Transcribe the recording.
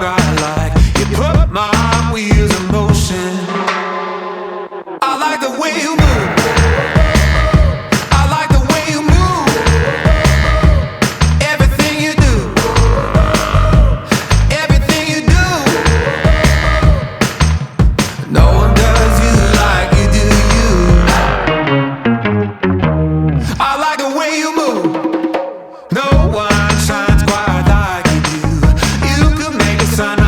what I like. You put my wheels in motion. I like the way you move. I like the way you move. Everything you do. Everything you do. No one does you like you do you. I like the way you move. No one shines quite like you do. You could make the sun